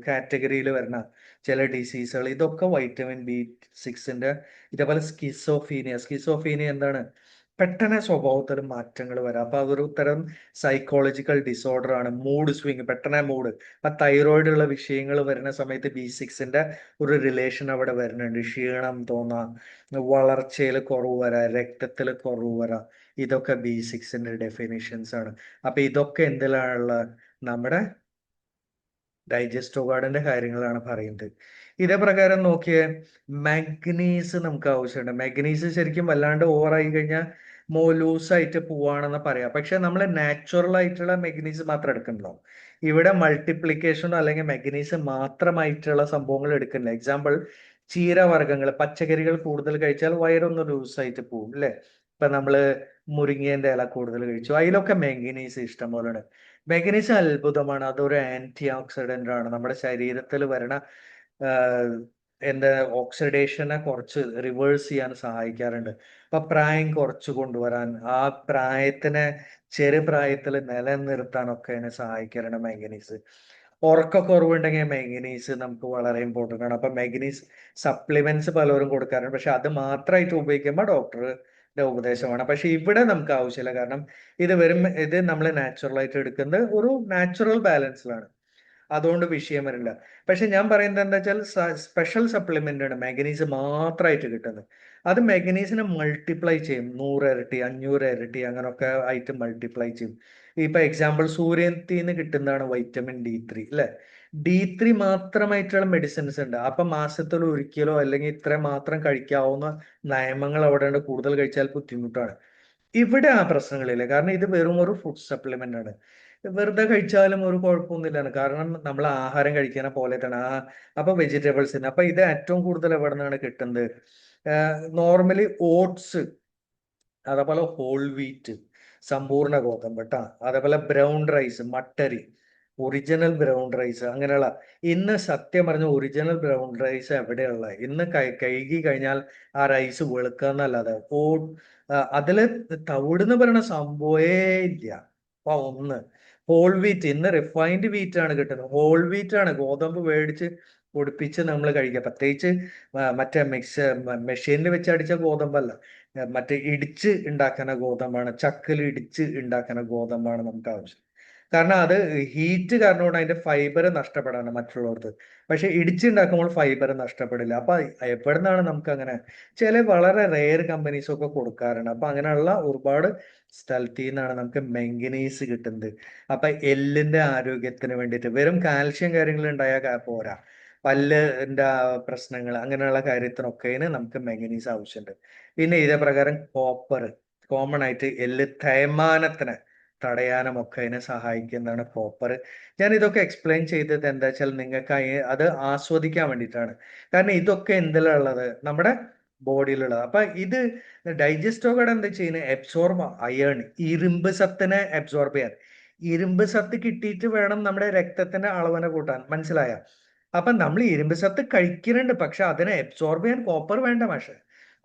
കാറ്റഗറിയിൽ വരുന്ന ചില ഡിസീസുകൾ, ഇതൊക്കെ വൈറ്റമിൻ B6ന്റെ. ഇതേപോലെ സ്കിസോഫീനിയ എന്താണ്? പെട്ടെന്ന് സ്വഭാവത്തിൽ മാറ്റങ്ങൾ വരാം. അപ്പൊ അതൊരു തരം സൈക്കോളജിക്കൽ ഡിസോർഡർ ആണ്. മൂഡ് സ്വിങ്, പെട്ടെന്ന് മൂഡ്. അപ്പൊ തൈറോയിഡ് ഉള്ള വിഷയങ്ങൾ വരുന്ന സമയത്ത് B6ന്റെ ഒരു റിലേഷൻ അവിടെ വരുന്നുണ്ട്. ക്ഷീണം തോന്നാം, വളർച്ചയിൽ കുറവ് വരാം, രക്തത്തിൽ കുറവ് വരാം. ഇതൊക്കെ B6ന്റെ ഡെഫിനിഷൻസ് ആണ്. അപ്പൊ ഇതൊക്കെ എന്തിലാണുള്ള? നമ്മുടെ ഡൈജസ്റ്റ് ഓർഗാനിന്റെ കാര്യങ്ങളാണ് പറയുന്നത്. ഇതേ പ്രകാരം നോക്കിയേ, മാഗ്നീസ് നമുക്ക് ആവശ്യമുണ്ട്. മാഗ്നീസ് ശരിക്കും വല്ലാണ്ട് ഓവറായി കഴിഞ്ഞാൽ ലൂസായിട്ട് പോവാണെന്ന് പറയാം. പക്ഷെ നമ്മൾ നാച്ചുറൽ ആയിട്ടുള്ള മാഗ്നീസ് മാത്രം എടുക്കണല്ലോ. ഇവിടെ മൾട്ടിപ്ലിക്കേഷനോ അല്ലെങ്കിൽ മാഗ്നീസ് മാത്രമായിട്ടുള്ള സംഭവങ്ങൾ എടുക്കുന്നില്ല. എക്സാമ്പിൾ, ചീരവർഗ്ഗങ്ങൾ, പച്ചക്കറികൾ കൂടുതൽ കഴിച്ചാൽ വയറൊന്ന് ലൂസായിട്ട് പോകും അല്ലെ? ഇപ്പൊ നമ്മള് മുരിങ്ങേന്റെ ഇല കൂടുതൽ കഴിച്ചു, അതിലൊക്കെ മാംഗനീസ് ഇഷ്ടം പോലെയാണ്. മാംഗനീസ് അത്ഭുതമാണ്, അതൊരു ആന്റി ഓക്സിഡന്റ് ആണ്, നമ്മുടെ ശരീരത്തിൽ വരണ ആഹ് എന്താ ഓക്സിഡേഷനെ കുറച്ച് റിവേഴ്സ് ചെയ്യാൻ സഹായിക്കാറുണ്ട്. അപ്പൊ പ്രായം കുറച്ച് കൊണ്ടുവരാൻ, ആ പ്രായത്തിനെ ചെറുപ്രായത്തിൽ നിലനിർത്താനൊക്കെ അതിനെ സഹായിക്കാറുണ്ട് മാംഗനീസ്. ഉറക്കക്കുറവുണ്ടെങ്കിൽ മാംഗനീസ് നമുക്ക് വളരെ ഇമ്പോർട്ടന്റ് ആണ്. അപ്പൊ മാംഗനീസ് സപ്ലിമെന്റ്സ് പലരും കൊടുക്കാറുണ്ട്, പക്ഷെ അത് മാത്രമായിട്ട് ഉപയോഗിക്കുമ്പോൾ ഡോക്ടറുടെ ഉപദേശമാണ്. പക്ഷെ ഇവിടെ നമുക്ക് ആവശ്യമില്ല, കാരണം ഇത് നമ്മൾ നാച്ചുറൽ ആയിട്ട് എടുക്കുന്നത് ഒരു നാച്ചുറൽ ബാലൻസിലാണ്, അതുകൊണ്ട് വിഷയം വരില്ല. പക്ഷെ ഞാൻ പറയുന്നത് എന്താ വെച്ചാൽ സ്പെഷ്യൽ സപ്ലിമെന്റ് ആണ് മാഗ്നീസ് മാത്രമായിട്ട് കിട്ടുന്നത്. അത് മാഗ്നീസിനെ മൾട്ടിപ്ലൈ ചെയ്യും, 100 ഇരട്ടി 500 ഇരട്ടി അങ്ങനെയൊക്കെ ആയിട്ട് മൾട്ടിപ്ലൈ ചെയ്യും. ഇപ്പൊ എക്സാമ്പിൾ സൂര്യത്തിൽ നിന്ന് കിട്ടുന്നതാണ് വൈറ്റമിൻ D3 അല്ലെ? D3 മാത്രമായിട്ടുള്ള മെഡിസിൻസ് ഉണ്ട്. അപ്പൊ മാസത്തിൽ ഒരിക്കലോ അല്ലെങ്കിൽ ഇത്ര മാത്രം കഴിക്കാവുന്ന നിയമങ്ങൾ അവിടെ ഉണ്ട്. കൂടുതൽ കഴിച്ചാൽ ബുദ്ധിമുട്ടാണ്. ഇവിടെ ആ പ്രശ്നങ്ങളില്ല, കാരണം ഇത് വെറും ഒരു ഫുഡ് സപ്ലിമെന്റ് ആണ്. വെറുതെ കഴിച്ചാലും ഒരു കുഴപ്പമൊന്നുമില്ലാണ്, കാരണം നമ്മൾ ആഹാരം കഴിക്കുന്ന പോലെ തന്നെ അപ്പൊ വെജിറ്റബിൾസിന്. അപ്പൊ ഇത് ഏറ്റവും കൂടുതൽ എവിടെ നിന്നാണ് കിട്ടുന്നത്? നോർമലി ഓട്സ്, അതേപോലെ ഹോൾ വീറ്റ്, സമ്പൂർണ്ണ ഗോതമ്പ് ട്ടാ, അതേപോലെ ബ്രൗൺ റൈസ്, മട്ടരി, ഒറിജിനൽ ബ്രൗൺ റൈസ്, അങ്ങനെയുള്ള. ഇന്ന് സത്യം പറഞ്ഞ ഒറിജിനൽ ബ്രൗൺ റൈസ് എവിടെയുള്ള? ഇന്ന് കഴുകി കഴിഞ്ഞാൽ ആ റൈസ് വെളുക്കാന്നല്ലാതെ അതില് തവിട് എന്ന് പറയുന്ന സംഭവേ ഇല്ല. അപ്പൊ ഒന്ന് ഹോൾ വീറ്റ്, ഇന്ന് റിഫൈൻഡ് വീറ്റ് ആണ് കിട്ടുന്നത്. ഹോൾ വീറ്റ് ആണ്, ഗോതമ്പ് മേടിച്ച് പൊടിപ്പിച്ച് നമ്മൾ കഴിക്കുക. പ്രത്യേകിച്ച് മറ്റേ മെഷീനിൽ വെച്ച് അടിച്ച ഗോതമ്പല്ല, മറ്റേ ഇടിച്ച് ഉണ്ടാക്കുന്ന ഗോതമ്പാണ്, ചക്കിൽ ഇടിച്ച് ഉണ്ടാക്കുന്ന ഗോതമ്പാണ് നമുക്ക് ആവശ്യം. കാരണം അത് ഹീറ്റ് കാരണം കൊണ്ട് അതിന്റെ ഫൈബർ നഷ്ടപ്പെടാണ് മറ്റുള്ളവർക്ക്. പക്ഷെ ഇടിച്ചുണ്ടാക്കുമ്പോൾ ഫൈബർ നഷ്ടപ്പെടില്ല. അപ്പൊ എവിടെ നിന്നാണ് നമുക്ക് അങ്ങനെ? ചില വളരെ റെയർ കമ്പനീസ് ഒക്കെ കൊടുക്കാറുണ്ട്. അപ്പൊ അങ്ങനെയുള്ള ഒരുപാട് സ്ഥലത്തു നിന്നാണ് നമുക്ക് മെംഗനീസ് കിട്ടുന്നത്. അപ്പൊ എല്ലിന്റെ ആരോഗ്യത്തിന് വേണ്ടിയിട്ട് വെറും കാൽഷ്യം കാര്യങ്ങൾ ഉണ്ടായാൽ പോരാ, പല്ലിന്റെ പ്രശ്നങ്ങൾ അങ്ങനെയുള്ള കാര്യത്തിനൊക്കെ നമുക്ക് മെംഗനീസ് ആവശ്യമുണ്ട്. പിന്നെ ഇതേ പ്രകാരം കോപ്പർ, കോമൺ ആയിട്ട് എല്ല് തേയ്മാനത്തിന് തടയാനും ഒക്കെ അതിനെ സഹായിക്കുന്നതാണ് കോപ്പർ. ഞാൻ ഇതൊക്കെ എക്സ്പ്ലെയിൻ ചെയ്തത് എന്താ വെച്ചാൽ നിങ്ങൾക്ക് അത് ആസ്വദിക്കാൻ വേണ്ടിയിട്ടാണ്. കാരണം ഇതൊക്കെ എന്തിലുള്ളത്? നമ്മുടെ ബോഡിയിലുള്ളത്. അപ്പൊ ഇത് ഡൈജസ്റ്റോഗഡ് എന്താ ചെയ്യുന്നത്? അബ്സോർബ് അയേൺ, ഇരുമ്പ് സത്തിനെ അബ്സോർബ് ചെയ്യാൻ. ഇരുമ്പ് സത്ത് കിട്ടിയിട്ട് വേണം നമ്മുടെ രക്തത്തിന്റെ അളവിനെ കൂട്ടാൻ, മനസ്സിലായ? അപ്പൊ നമ്മൾ ഇരുമ്പ് സത്ത് കഴിക്കുന്നുണ്ട്, പക്ഷെ അതിനെ അബ്സോർബ് ചെയ്യാൻ കോപ്പർ വേണ്ട. പക്ഷെ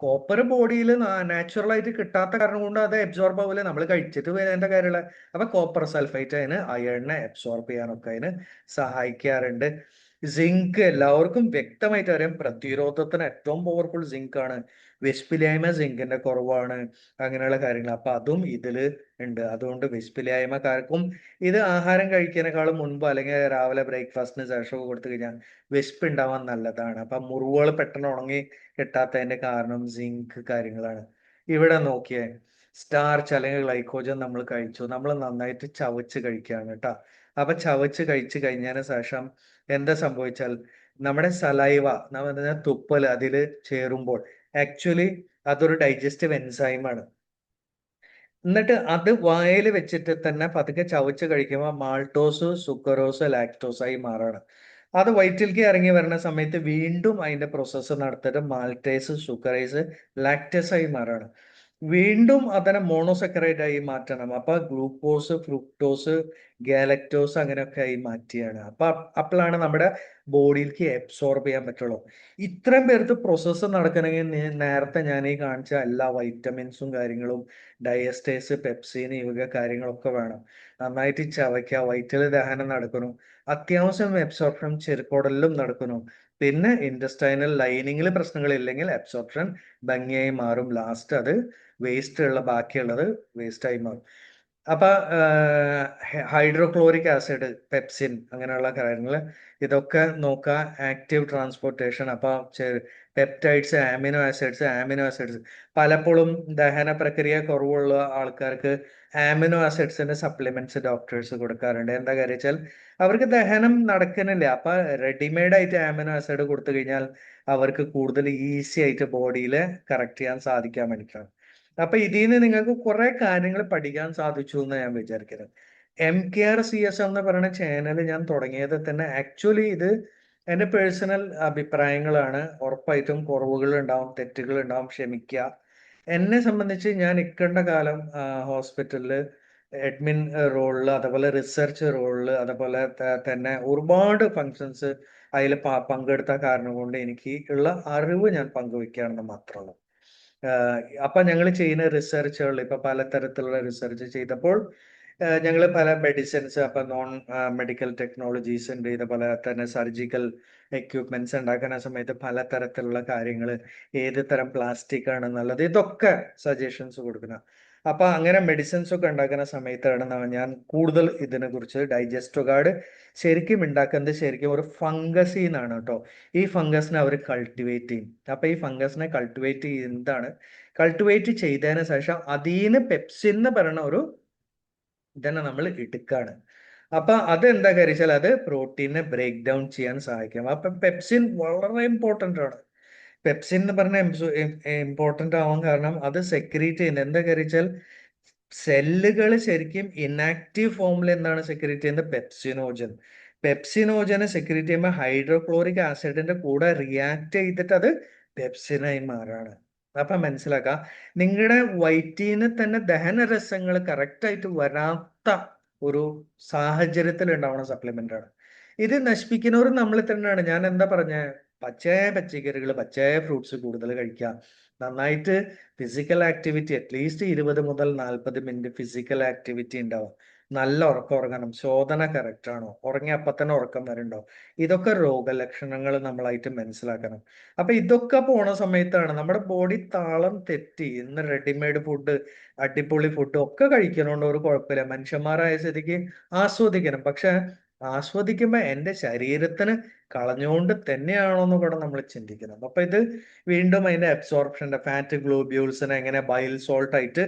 കോപ്പർ ബോഡിയിൽ നാച്ചുറൽ ആയിട്ട് കിട്ടാത്ത കാരണം കൊണ്ട് അത് അബ്സോർബ് ആവില്ല, നമ്മൾ കഴിച്ചിട്ട് വേണ്ട കാര്യമുള്ള. അപ്പൊ കോപ്പർ സൾഫേറ്റ് അതിന് അയണിനെ അബ്സോർബ് ചെയ്യാനൊക്കെ അതിന് സഹായിക്കാറുണ്ട്. സിങ്ക് എല്ലാവർക്കും വ്യക്തമായിട്ട് അറിയാം, പ്രതിരോധത്തിന് ഏറ്റവും പവർഫുൾ സിങ്ക് ആണ്. വിശപ്പില്ലായ്മ സിങ്കിന്റെ കുറവാണ്, അങ്ങനെയുള്ള കാര്യങ്ങൾ. അപ്പൊ അതും ഇതില് ഉണ്ട്. അതുകൊണ്ട് വിശപ്പില്ലായ്മക്കാർക്കും ഇത് ആഹാരം കഴിക്കുന്നതിനേക്കാളും മുൻപ് അല്ലെങ്കിൽ രാവിലെ ബ്രേക്ക്ഫാസ്റ്റിന് ശേഷം കൊടുത്തു കഴിഞ്ഞാൽ വിശപ്പ് ഉണ്ടാവാൻ നല്ലതാണ്. അപ്പൊ മുറിവുകൾ പെട്ടെന്ന് ഉണങ്ങി കിട്ടാത്തതിന്റെ കാരണം സിങ്ക് കാര്യങ്ങളാണ്. ഇവിടെ നോക്കിയേ, സ്റ്റാർച്ച് അല്ലെങ്കിൽ ഗ്ലൈക്കോജൻ നമ്മൾ കഴിച്ചു, നമ്മൾ നന്നായിട്ട് ചവച്ച് കഴിക്കുകയാണ് കേട്ടോ. അപ്പൊ ചവച്ച് കഴിച്ചു കഴിഞ്ഞതിന് ശേഷം എന്താ സംഭവിച്ചാൽ നമ്മുടെ സലൈവ, നമ്മുടെ തുപ്പൽ അതില് ചേരുമ്പോൾ ആക്ച്വലി അതൊരു ഡൈജസ്റ്റീവ് എൻസൈമാണ്. എന്നിട്ട് അത് വായിൽ വെച്ചിട്ട് തന്നെ പതുക്കെ ചവച്ച് കഴിക്കുമ്പോൾ മാൾട്ടോസ്, സുക്കറോസ്, ലാക്ടോസ് ആയി മാറാണ്. അത് വയറ്റിലേക്ക് ഇറങ്ങി വരുന്ന സമയത്ത് വീണ്ടും അതിന്റെ പ്രോസസ്സ് നടത്തിയിട്ട് മാൾട്ടേസ്, സുക്കറൈസ്, ലാക്ടേസ് ആയി മാറാണ്. വീണ്ടും അതിനെ മോണോസക്കറൈഡ് ആയി മാറ്റണം. അപ്പൊ ഗ്ലൂക്കോസ്, ഫ്രുക്ടോസ്, ഗാലക്ടോസ് അങ്ങനെയൊക്കെ ആയി മാറ്റിയാണ്. അപ്പൊ അപ്പോഴാണ് നമ്മുടെ ബോഡിയിലേക്ക് അബ്സോർബ് ചെയ്യാൻ പറ്റുള്ളൂ. ഇത്രയും പേർക്ക് പ്രോസസ്സ് നടക്കണമെങ്കിൽ നേരത്തെ ഞാൻ ഈ കാണിച്ച എല്ലാ വൈറ്റമിൻസും കാര്യങ്ങളും, ഡയസ്റ്റേസ്, പെപ്സിൻ, ഇവക കാര്യങ്ങളൊക്കെ വേണം. നന്നായിട്ട് ചവയ്ക്കുക, വയറ്റിൽ ദഹനം നടക്കുന്നു, അത്യാവശ്യം അബ്സോർപ്ഷൻ ചെറുക്കുടലിലും നടക്കുന്നു. പിന്നെ ഇൻറ്റസ്റ്റൈനൽ ലൈനിങ്ങിൽ പ്രശ്നങ്ങളില്ലെങ്കിൽ അബ്സോർപ്ഷൻ ഭംഗിയായി മാറും. ലാസ്റ്റ് അത് വേസ്റ്റ് ഉള്ള ബാക്കിയുള്ളത് വേസ്റ്റ് ആയി മാറും. അപ്പൊ ഹൈഡ്രോക്ലോറിക് ആസിഡ്, പെപ്സിൻ അങ്ങനെയുള്ള കാര്യങ്ങൾ ഇതൊക്കെ നോക്കുക. ആക്റ്റീവ് ട്രാൻസ്പോർട്ടേഷൻ, അപ്പൊ പെപ്റ്റൈഡ്സ്, ആമിനോ ആസിഡ്സ് പലപ്പോഴും ദഹന പ്രക്രിയ കുറവുള്ള ആൾക്കാർക്ക് ആമിനോ ആസിഡ്സിന്റെ സപ്ലിമെന്റ്സ് ഡോക്ടേഴ്സ് കൊടുക്കാറുണ്ട്. എന്താ കാര്യം വെച്ചാൽ അവർക്ക് ദഹനം നടക്കുന്നില്ല. അപ്പൊ റെഡിമെയ്ഡ് ആയിട്ട് ആമിനോ ആസിഡ് കൊടുത്തു കഴിഞ്ഞാൽ അവർക്ക് കൂടുതൽ ഈസി ആയിട്ട് ബോഡിയിൽ കറക്റ്റ് ചെയ്യാൻ സാധിക്കാൻ വേണ്ടിയിട്ടാണ്. അപ്പൊ ഇതിൽ നിന്ന് നിങ്ങൾക്ക് കുറെ കാര്യങ്ങൾ പഠിക്കാൻ സാധിച്ചു എന്ന് ഞാൻ വിചാരിക്കുന്നത്. MKRCS എന്ന് പറയുന്ന ചാനൽ ഞാൻ തുടങ്ങിയത് തന്നെ ആക്ച്വലി ഇത് എൻ്റെ പേഴ്സണൽ അഭിപ്രായങ്ങളാണ്. ഉറപ്പായിട്ടും കുറവുകൾ ഉണ്ടാവും, തെറ്റുകൾ ഉണ്ടാവും, ക്ഷമിക്കുക. എന്നെ സംബന്ധിച്ച് ഞാൻ ഇക്കണ്ട കാലം ഹോസ്പിറ്റലിൽ അഡ്മിൻ റോളിൽ, അതുപോലെ റിസർച്ച് റോളിൽ, അതുപോലെ തന്നെ ഒരുപാട് ഫങ്ഷൻസ് അതിൽ പങ്കെടുത്ത കാരണം കൊണ്ട് എനിക്ക് ഉള്ള അറിവ് ഞാൻ പങ്കുവെക്കുകയാണെന്ന് മാത്രമുള്ളൂ. അപ്പൊ ഞങ്ങൾ ചെയ്യുന്ന റിസർച്ചുകൾ ഇപ്പൊ പലതരത്തിലുള്ള റിസർച്ച് ചെയ്തപ്പോൾ ഞങ്ങൾ പല മെഡിസിൻസ്, അപ്പൊ നോൺ മെഡിക്കൽ ടെക്നോളജീസ് ഉണ്ട്, ഇതുപോലെ തന്നെ സർജിക്കൽ എക്യുപ്മെന്റ്സ് ഉണ്ടാക്കുന്ന സമയത്ത് പലതരത്തിലുള്ള കാര്യങ്ങൾ, ഏത് തരം പ്ലാസ്റ്റിക് ആണ് നല്ലത്, ഇതൊക്കെ സജഷൻസ് കൊടുക്കണം. അപ്പൊ അങ്ങനെ മെഡിസിൻസ് ഒക്കെ ഉണ്ടാക്കുന്ന സമയത്താണ് ഞാൻ കൂടുതൽ ഇതിനെ കുറിച്ച് ഡൈജസ്റ്റോ ഗാർഡ് ശരിക്കും ഉണ്ടാക്കുന്നത് ശരിക്കും ഒരു ഫംഗസിൽ നിന്നാണ് കേട്ടോ. ഈ ഫംഗസിനെ അവർ കൾട്ടിവേറ്റ് ചെയ്യും. അപ്പൊ ഈ ഫംഗസിനെ കൾട്ടിവേറ്റ് ചെയ്യുന്നതാണ്, കൾട്ടിവേറ്റ് ചെയ്തതിന് ശേഷം അതീന്ന് പെപ്സിൻ എന്ന് പറയുന്ന ഒരു ഇതന്നെ നമ്മൾ എടുക്കാണ്. അപ്പൊ അതെന്താ കഴിച്ചാൽ അത് പ്രോട്ടീനെ ബ്രേക്ക് ഡൗൺ ചെയ്യാൻ സഹായിക്കും. അപ്പൊ പെപ്സിൻ വളരെ ഇമ്പോർട്ടന്റ് ആണ്. പെപ്സിൻ എന്ന് പറഞ്ഞ ഇമ്പോർട്ടന്റ് ആവാൻ കാരണം അത് സെക്രീറ്റ് ചെയ്യുന്നത് എന്താ കഴിച്ചാൽ സെല്ലുകൾ ശരിക്കും ഇനാക്റ്റീവ് ഫോമിൽ എന്താണ് സെക്രീറ്റ് ചെയ്യുന്നത്? പെപ്സിനോജൻ. പെപ്സിനോജനെ സെക്രീറ്റ് ചെയ്യുമ്പോൾ ഹൈഡ്രോക്ലോറിക് ആസിഡിന്റെ കൂടെ റിയാക്ട് ചെയ്തിട്ട് അത് പെപ്സിനായി മാറാണ്. അപ്പൊ മനസ്സിലാക്കാം, നിങ്ങളുടെ വയറ്റീന്ന് തന്നെ ദഹനരസങ്ങൾ കറക്റ്റ് ആയിട്ട് വരാത്ത ഒരു സാഹചര്യത്തിൽ ഉണ്ടാവുന്ന സപ്ലിമെന്റ് ആണ്. ഇത് നശിപ്പിക്കുന്നവരും നമ്മൾ തന്നെയാണ്. ഞാൻ എന്താ പറഞ്ഞ, പച്ചയായ പച്ചക്കറികൾ, പച്ചയായ ഫ്രൂട്ട്സ് കൂടുതൽ കഴിക്കുക, നന്നായിട്ട് ഫിസിക്കൽ ആക്ടിവിറ്റി അറ്റ്ലീസ്റ്റ് 20 മുതൽ 40 മിനിറ്റ് ഫിസിക്കൽ ആക്ടിവിറ്റി ഉണ്ടാവും, നല്ല ഉറക്കം ഉറങ്ങണം, ശോധന കറക്റ്റ് ആണോ, ഉറങ്ങിയ അപ്പൊ തന്നെ ഉറക്കം വരുന്നുണ്ടോ, ഇതൊക്കെ രോഗലക്ഷണങ്ങൾ നമ്മളായിട്ട് മനസ്സിലാക്കണം. അപ്പൊ ഇതൊക്കെ പോണ സമയത്താണ് നമ്മുടെ ബോഡി താളം തെറ്റി. ഇന്ന് റെഡിമെയ്ഡ് ഫുഡ്, അടിപൊളി ഫുഡ് ഒക്കെ കഴിക്കണോണ്ട് ഒരു കുഴപ്പമില്ല, മനുഷ്യന്മാരായ സ്ഥിതിക്ക് ആസ്വദിക്കണം. പക്ഷെ ആസ്വദിക്കുമ്പോ എന്റെ ശരീരത്തിന് കളഞ്ഞുകൊണ്ട് തന്നെയാണോ എന്ന് കൂടെ നമ്മൾ ചിന്തിക്കണം. അപ്പൊ ഇത് വീണ്ടും അതിന്റെ അബ്സോർപ്ഷന്റെ ഫാറ്റ് ഗ്ലോബ്യൂൾസിനെ എങ്ങനെ ബൈൽ സോൾട്ട് ആയിട്ട്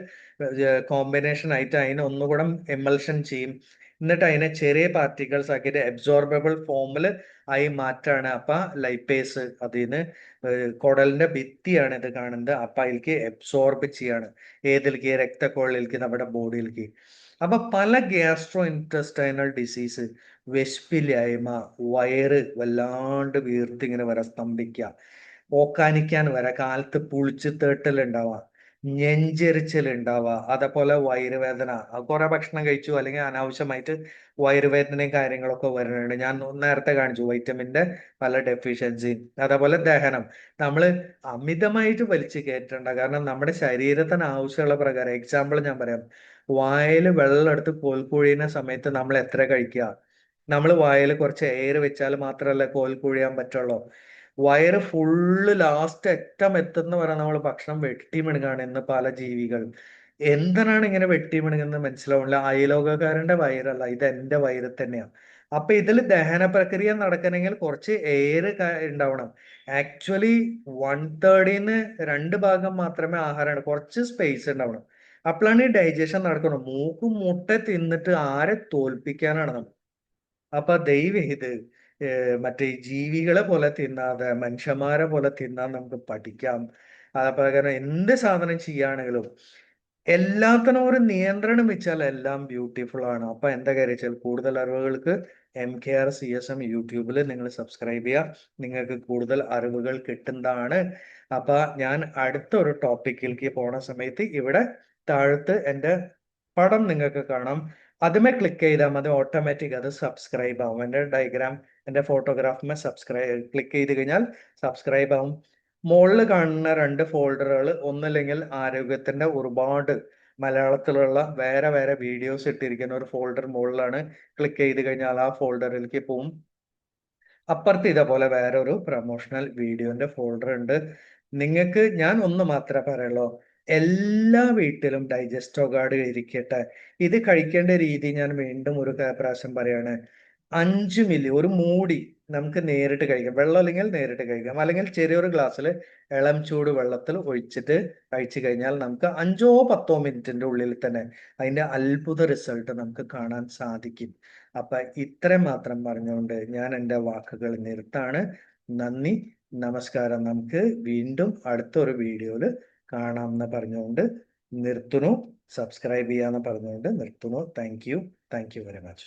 കോമ്പിനേഷൻ ആയിട്ട് അതിനെ ഒന്നുകൂടെ എമൽഷൻ ചെയ്യും. എന്നിട്ട് അതിനെ ചെറിയ പാർട്ടിക്കിൾസ് ആക്കിയിട്ട് അബ്സോർബബിൾ ഫോമിൽ ആയി മാറ്റാണ്. അപ്പൊ ലൈപ്പേസ് അതിന് കുടലിന്റെ ഭിത്തിയാണ് ഇത് കാണുന്നത്. അപ്പൊ അതിലേക്ക് അബ്സോർബ് ചെയ്യാണ്. ഏതിലേക്ക്? രക്തക്കൊഴലിലേക്ക്, നമ്മുടെ ബോഡിയിലേക്ക്. അപ്പൊ പല ഗ്യാസ്ട്രോ ഇൻറ്റസ്റ്റൈനൽ ഡിസീസ്, വിശപ്പില്ലായ്മ, വയറ് വല്ലാണ്ട് വീർത്തിങ്ങനെ വരാം, സ്തംഭിക്കുക, ഓക്കാനിക്കാൻ വരാ, കാലത്ത് പുളിച്ച് തേട്ടൽ ഉണ്ടാവുക, നെഞ്ചെരിച്ചൽ ഉണ്ടാവുക, അതേപോലെ വയറുവേദന, കുറെ ഭക്ഷണം കഴിച്ചു അല്ലെങ്കിൽ അനാവശ്യമായിട്ട് വയറുവേദനയും കാര്യങ്ങളൊക്കെ വരുന്നുണ്ട്. ഞാൻ നേരത്തെ കാണിച്ചു വൈറ്റമിന്റെ പല ഡെഫിഷ്യൻസി. അതേപോലെ ദഹനം, നമ്മൾ അമിതമായിട്ട് വലിച്ചു കയറ്റണ്ട. കാരണം നമ്മുടെ ശരീരത്തിന് ആവശ്യമുള്ള പ്രകാരം, എക്സാമ്പിൾ ഞാൻ പറയാം, വായിൽ വെള്ളം എടുത്ത് കോൽക്കുഴിയുന്ന സമയത്ത് നമ്മൾ എത്ര കഴിക്കുക? നമ്മൾ വായിൽ കുറച്ച് എയർ വെച്ചാൽ മാത്രമല്ല കോൽക്കുഴിയാൻ പറ്റുള്ളൂ. വയറ് ഫുള്ള് ലാസ്റ്റ് അറ്റം എത്തുന്ന വരെ നമ്മൾ ഭക്ഷണം വെട്ടി മിണുങ്ങാണ് ഇന്ന് പല ജീവികൾ. എന്തിനാണ് ഇങ്ങനെ വെട്ടി മിണുങ്ങുന്നത് മനസ്സിലാവില്ല. അയലോകക്കാരന്റെ വയറല്ല, ഇത് എന്റെ വയറ് തന്നെയാണ്. അപ്പൊ ഇതിൽ ദഹന പ്രക്രിയ നടക്കണമെങ്കിൽ കുറച്ച് എയർ ഉണ്ടാവണം. ആക്ച്വലി 1/3 രണ്ട് ഭാഗം മാത്രമേ ആഹാരമാണ്, കുറച്ച് സ്പേസ് ഉണ്ടാവണം. അപ്പോഴാണ് ഈ ഡൈജഷൻ നടക്കണം. മൂക്കും മുട്ട തിന്നിട്ട് ആരെ തോൽപ്പിക്കാനാണ് നമ്മൾ? അപ്പൊ ദൈവം ഇത് മറ്റേ ജീവികളെ പോലെ തിന്നാതെ മനുഷ്യന്മാരെ പോലെ തിന്നാൻ നമുക്ക് പഠിക്കാം. അതേപോലെ എന്ത് സാധനം ചെയ്യുകയാണെങ്കിലും എല്ലാത്തിനും ഒരു നിയന്ത്രണം വെച്ചാൽ എല്ലാം ബ്യൂട്ടിഫുൾ ആണ്. അപ്പൊ എന്താ കാര്യം വെച്ചാൽ കൂടുതൽ അറിവുകൾക്ക് MKR CSM യൂട്യൂബിൽ നിങ്ങൾ സബ്സ്ക്രൈബ് ചെയ്യുക. നിങ്ങൾക്ക് കൂടുതൽ അറിവുകൾ കിട്ടുന്നതാണ്. അപ്പൊ ഞാൻ അടുത്ത ഒരു ടോപ്പിക്കിലേക്ക് പോണ സമയത്ത് ഇവിടെ താഴത്ത് എൻ്റെ പടം നിങ്ങൾക്ക് കാണാം. അതുമേ ക്ലിക്ക് ചെയ്താൽ മതി, ഓട്ടോമാറ്റിക് അത് സബ്സ്ക്രൈബ് ആവും. എൻ്റെ ഡയഗ്രാം, എൻ്റെ ഫോട്ടോഗ്രാഫിനെ ക്ലിക്ക് ചെയ്ത് കഴിഞ്ഞാൽ സബ്സ്ക്രൈബ് ആവും. മുകളിൽ കാണുന്ന 2 ഫോൾഡറുകൾ, ഒന്നില്ലെങ്കിൽ ആരോഗ്യത്തിന്റെ ഒരുപാട് മലയാളത്തിലുള്ള വേറെ വേറെ വീഡിയോസ് ഇട്ടിരിക്കുന്ന ഒരു ഫോൾഡർ മുകളിലാണ്. ക്ലിക്ക് ചെയ്ത് കഴിഞ്ഞാൽ ആ ഫോൾഡറിലേക്ക് പോവും. അപ്പുറത്ത് ഇതേപോലെ വേറെ ഒരു പ്രൊമോഷണൽ വീഡിയോന്റെ ഫോൾഡർ ഉണ്ട്. നിങ്ങൾക്ക് ഞാൻ ഒന്ന് മാത്രമേ പറയുള്ളൂ, എല്ലാ വീട്ടിലും ഡൈജസ്റ്റോ ഗാർഡ് ഇരിക്കട്ടെ. ഇത് കഴിക്കേണ്ട രീതി ഞാൻ വീണ്ടും ഒരു പ്രാവശ്യം പറയാണ്. 5 മില്ലി ഒരു മൂടി നമുക്ക് നേരിട്ട് കഴിക്കാം. വെള്ളം അല്ലെങ്കിൽ നേരിട്ട് കഴിക്കാം, അല്ലെങ്കിൽ ചെറിയൊരു ഗ്ലാസ്സിൽ ഇളം ചൂട് വെള്ളത്തിൽ ഒഴിച്ചിട്ട് കഴിച്ചു കഴിഞ്ഞാൽ നമുക്ക് 5-10 മിനിറ്റിന്റെ ഉള്ളിൽ തന്നെ അതിന്റെ അത്ഭുത റിസൾട്ട് നമുക്ക് കാണാൻ സാധിക്കും. അപ്പൊ ഇത്രയും മാത്രം പറഞ്ഞുകൊണ്ട് ഞാൻ എൻ്റെ വാക്കുകൾ നിർത്താണ്. നന്ദി, നമസ്കാരം. നമുക്ക് വീണ്ടും അടുത്തൊരു വീഡിയോയിൽ കാണാം എന്ന് പറഞ്ഞുകൊണ്ട് നിർത്തുന്നു. സബ്സ്ക്രൈബ് ചെയ്യാന്ന് പറഞ്ഞുകൊണ്ട് നിർത്തുന്നു. Thank you very much.